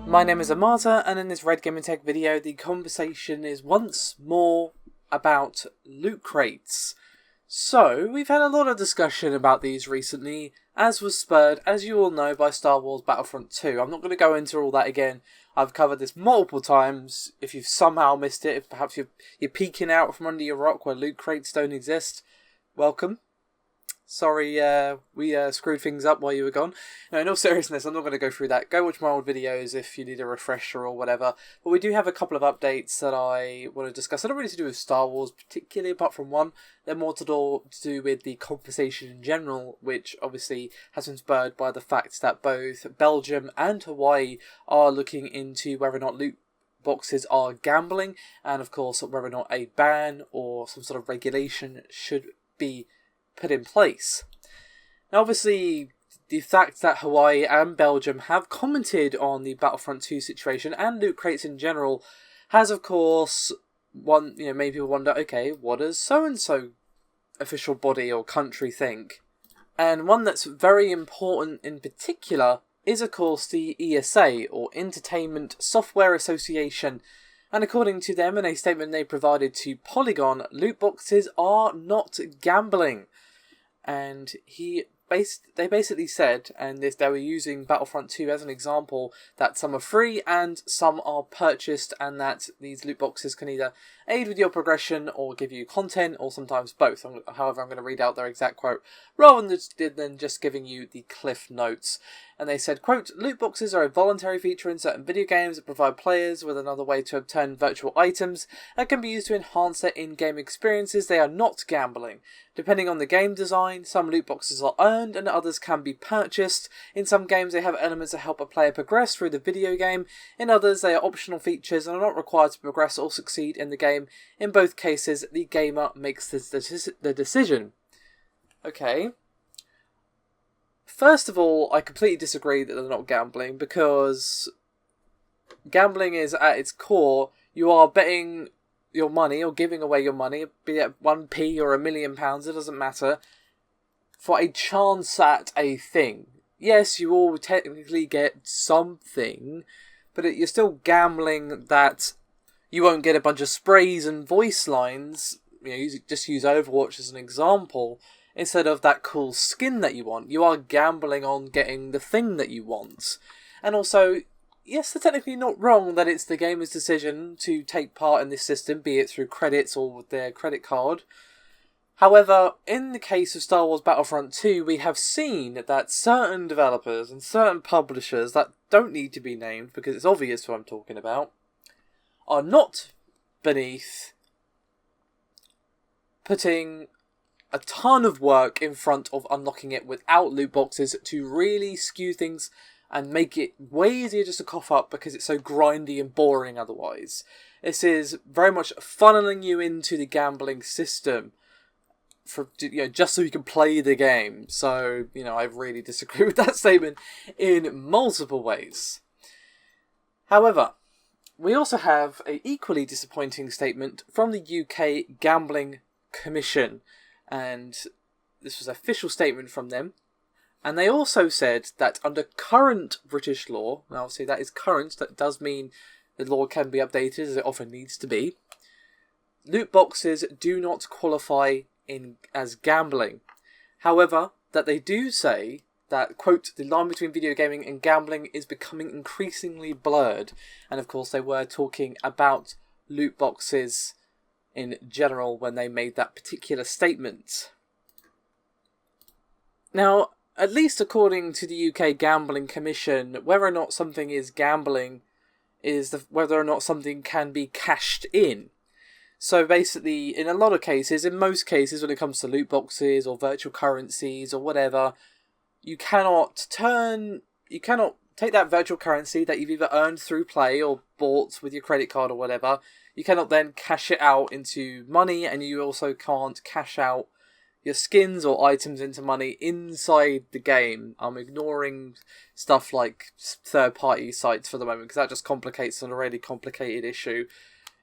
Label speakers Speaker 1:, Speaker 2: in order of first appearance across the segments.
Speaker 1: My name is Amata, and in this Red Gaming Tech video, the conversation is once more about loot crates. So, we've had a lot of discussion about these recently, as was spurred, as you all know, by Star Wars Battlefront 2. I'm not going to go into all that again. I've covered this multiple times. If you've somehow missed it, if perhaps you're peeking out from under your rock where loot crates don't exist, welcome. Sorry, we screwed things up while you were gone. No, in all seriousness, I'm not going to go through that. Go watch my old videos if you need a refresher or whatever. But we do have a couple of updates that I want to discuss. They're not really to do with Star Wars particularly, apart from one. They're more to do with the conversation in general, which obviously has been spurred by the fact that both Belgium and Hawaii are looking into whether or not loot boxes are gambling, and of course whether or not a ban or some sort of regulation should be put in place. Now obviously the fact that Hawaii and Belgium have commented on the Battlefront 2 situation and loot crates in general has of course made people wonder, okay, what does so-and-so official body or country think? And one that's very important in particular is of course the ESA, or Entertainment Software Association. And according to them, in a statement they provided to Polygon, loot boxes are not gambling. And they basically said, and they were using Battlefront 2 as an example, that some are free and some are purchased, and that these loot boxes can either aid with your progression or give you content, or sometimes both. However, I'm going to read out their exact quote rather than just giving you the cliff notes. And they said, quote, "Loot boxes are a voluntary feature in certain video games that provide players with another way to obtain virtual items that can be used to enhance their in-game experiences. They are not gambling. Depending on the game design, some loot boxes are earned and others can be purchased. In some games they have elements that help a player progress through the video game. In others they are optional features and are not required to progress or succeed in the game. In both cases, the gamer makes the decision." Okay. First of all, I completely disagree that they're not gambling, because gambling is, at its core, you are betting your money or giving away your money, be it 1p or £1,000,000, it doesn't matter, for a chance at a thing. Yes, you all technically get something, but you're still gambling that you won't get a bunch of sprays and voice lines. Just use Overwatch as an example. Instead of that cool skin that you want, you are gambling on getting the thing that you want. And also, yes, they're technically not wrong that it's the gamer's decision to take part in this system, be it through credits or with their credit card. However, in the case of Star Wars Battlefront 2, we have seen that certain developers and certain publishers that don't need to be named, because it's obvious who I'm talking about, are not beneath putting a ton of work in front of unlocking it without loot boxes to really skew things and make it way easier just to cough up, because it's so grindy and boring otherwise. This is very much funneling you into the gambling system just so you can play the game. So, I really disagree with that statement in multiple ways. However, we also have an equally disappointing statement from the UK Gambling Commission. And this was an official statement from them. And they also said that under current British law, and obviously that is current, that does mean the law can be updated as it often needs to be, loot boxes do not qualify as gambling. However, that they do say that, quote, "the line between video gaming and gambling is becoming increasingly blurred." And of course they were talking about loot boxes in general when they made that particular statement. Now, at least according to the UK Gambling Commission, whether or not something is gambling is whether or not something can be cashed in. So basically, in a lot of cases, in most cases when it comes to loot boxes or virtual currencies or whatever, you cannot take that virtual currency that you've either earned through play or bought with your credit card or whatever. You cannot then cash it out into money, and you also can't cash out your skins or items into money inside the game. I'm ignoring stuff like third-party sites for the moment, because that just complicates an already complicated issue.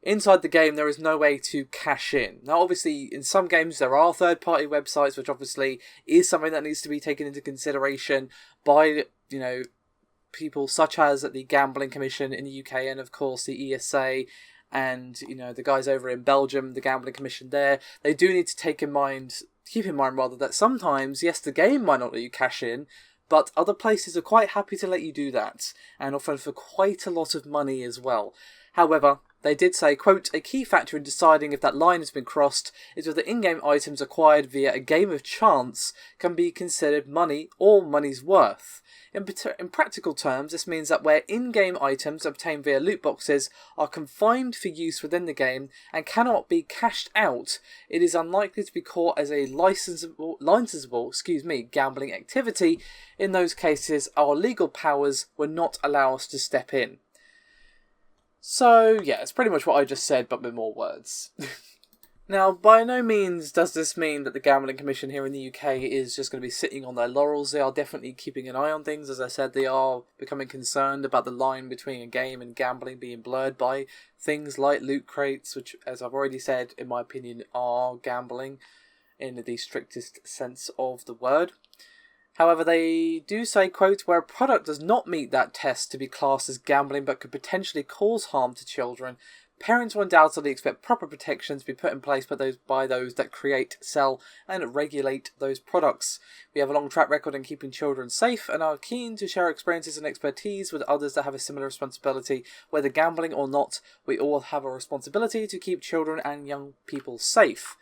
Speaker 1: Inside the game, there is no way to cash in. Now, obviously, in some games, there are third-party websites, which obviously is something that needs to be taken into consideration by, people such as the Gambling Commission in the UK and, of course, the ESA and, the guys over in Belgium, the Gambling Commission there, they do need to keep in mind that sometimes, yes, the game might not let you cash in, but other places are quite happy to let you do that, and often for quite a lot of money as well. However, they did say, quote, "A key factor in deciding if that line has been crossed is whether in-game items acquired via a game of chance can be considered money or money's worth. In practical terms, this means that where in-game items obtained via loot boxes are confined for use within the game and cannot be cashed out, it is unlikely to be caught as a licensable gambling activity. In those cases, our legal powers will not allow us to step in." So, yeah, it's pretty much what I just said, but with more words. Now, by no means does this mean that the Gambling Commission here in the UK is just going to be sitting on their laurels. They are definitely keeping an eye on things. As I said, they are becoming concerned about the line between a game and gambling being blurred by things like loot crates, which, as I've already said, in my opinion, are gambling in the strictest sense of the word. However, they do say, quote, "Where a product does not meet that test to be classed as gambling but could potentially cause harm to children, parents will undoubtedly expect proper protections to be put in place by those that create, sell, and regulate those products. We have a long track record in keeping children safe and are keen to share experiences and expertise with others that have a similar responsibility. Whether gambling or not, we all have a responsibility to keep children and young people safe."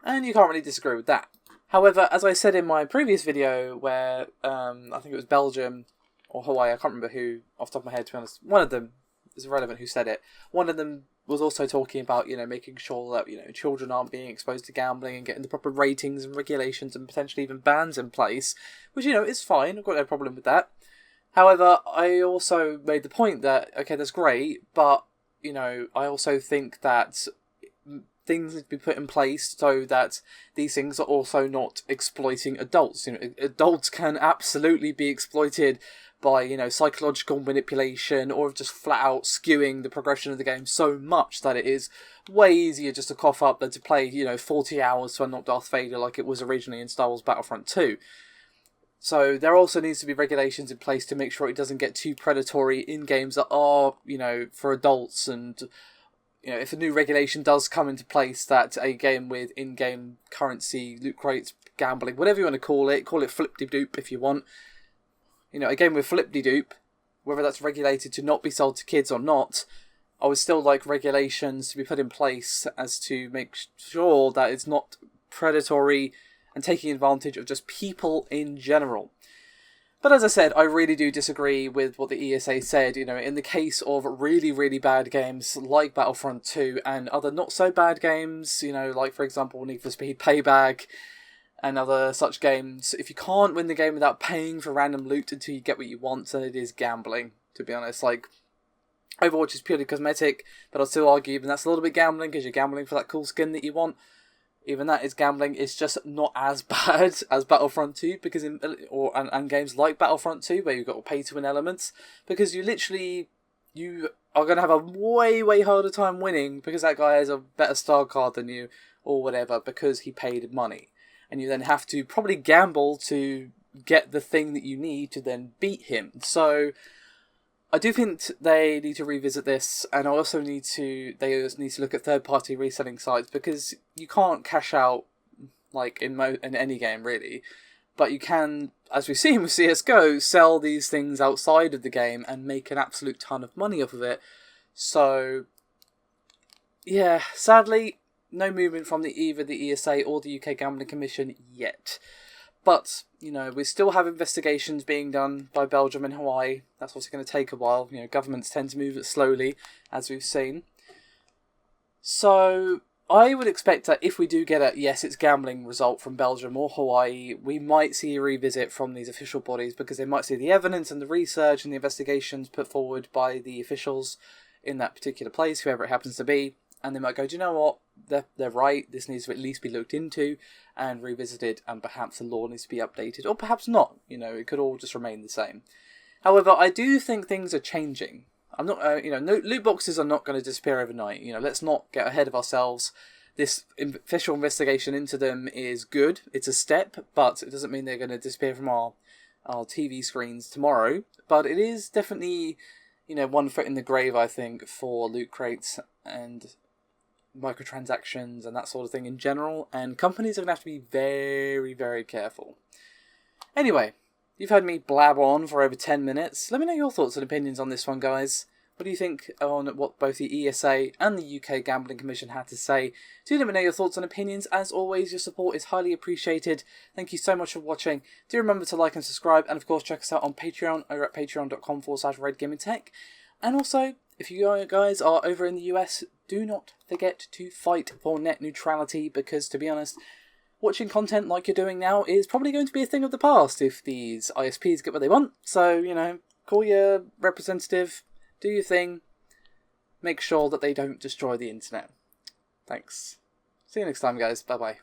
Speaker 1: And you can't really disagree with that. However, as I said in my previous video where, I think it was Belgium or Hawaii, I can't remember who, off the top of my head, to be honest, one of them is irrelevant who said it. One of them was also talking about, making sure that, children aren't being exposed to gambling and getting the proper ratings and regulations and potentially even bans in place, which, is fine. I've got no problem with that. However, I also made the point that, okay, that's great, but, I also think that things need to be put in place so that these things are also not exploiting adults. Adults can absolutely be exploited by, psychological manipulation or just flat out skewing the progression of the game so much that it is way easier just to cough up than to play, 40 hours to unlock Darth Vader like it was originally in Star Wars Battlefront 2. So there also needs to be regulations in place to make sure it doesn't get too predatory in games that are, for adults. And if a new regulation does come into place that a game with in-game currency, loot crates, gambling, whatever you want to call it flip-de-doop if you want. A game with flip-de-doop, whether that's regulated to not be sold to kids or not, I would still like regulations to be put in place as to make sure that it's not predatory and taking advantage of just people in general. But as I said, I really do disagree with what the ESA said. In the case of really, really bad games like Battlefront 2 and other not so bad games, like for example Need for Speed Payback and other such games, if you can't win the game without paying for random loot until you get what you want, then it is gambling, to be honest. Like, Overwatch is purely cosmetic, but I'll still argue even that's a little bit gambling because you're gambling for that cool skin that you want. Even that is gambling. It's just not as bad as Battlefront 2 because and games like Battlefront 2 where you've got pay to win elements, because you are going to have a way, way harder time winning because that guy has a better star card than you or whatever because he paid money. And you then have to probably gamble to get the thing that you need to then beat him. So I do think they need to revisit this, and they also need to look at third-party reselling sites, because you can't cash out like in any game really, but you can, as we've seen with CS:GO, sell these things outside of the game and make an absolute ton of money off of it. So yeah, sadly, no movement from either the ESA or the UK Gambling Commission yet. But, we still have investigations being done by Belgium and Hawaii. That's also going to take a while. Governments tend to move it slowly, as we've seen. So I would expect that if we do get a yes, it's gambling result from Belgium or Hawaii, we might see a revisit from these official bodies, because they might see the evidence and the research and the investigations put forward by the officials in that particular place, whoever it happens to be, and they might go, do you know what, they're right, this needs to at least be looked into and revisited, and perhaps the law needs to be updated, or perhaps not, it could all just remain the same. However, I do think things are changing. I'm not, no, loot boxes are not going to disappear overnight. Let's not get ahead of ourselves. This official investigation into them is good. It's a step, but it doesn't mean they're going to disappear from our our TV screens tomorrow. But it is definitely, one foot in the grave, I think, for loot crates and microtransactions and that sort of thing in general. And companies are going to have to be very, very careful. Anyway, you've heard me blab on for over 10 minutes. Let me know your thoughts and opinions on this one, guys. What do you think on what both the ESA and the UK Gambling Commission had to say? Do let me know your thoughts and opinions. As always, your support is highly appreciated. Thank you so much for watching. Do remember to like and subscribe. And of course, check us out on Patreon over at patreon.com/RedGamingTech. And also, if you guys are over in the US, do not forget to fight for net neutrality. Because, to be honest, watching content like you're doing now is probably going to be a thing of the past if these ISPs get what they want. So, call your representative. Do your thing. Make sure that they don't destroy the internet. Thanks. See you next time, guys. Bye-bye.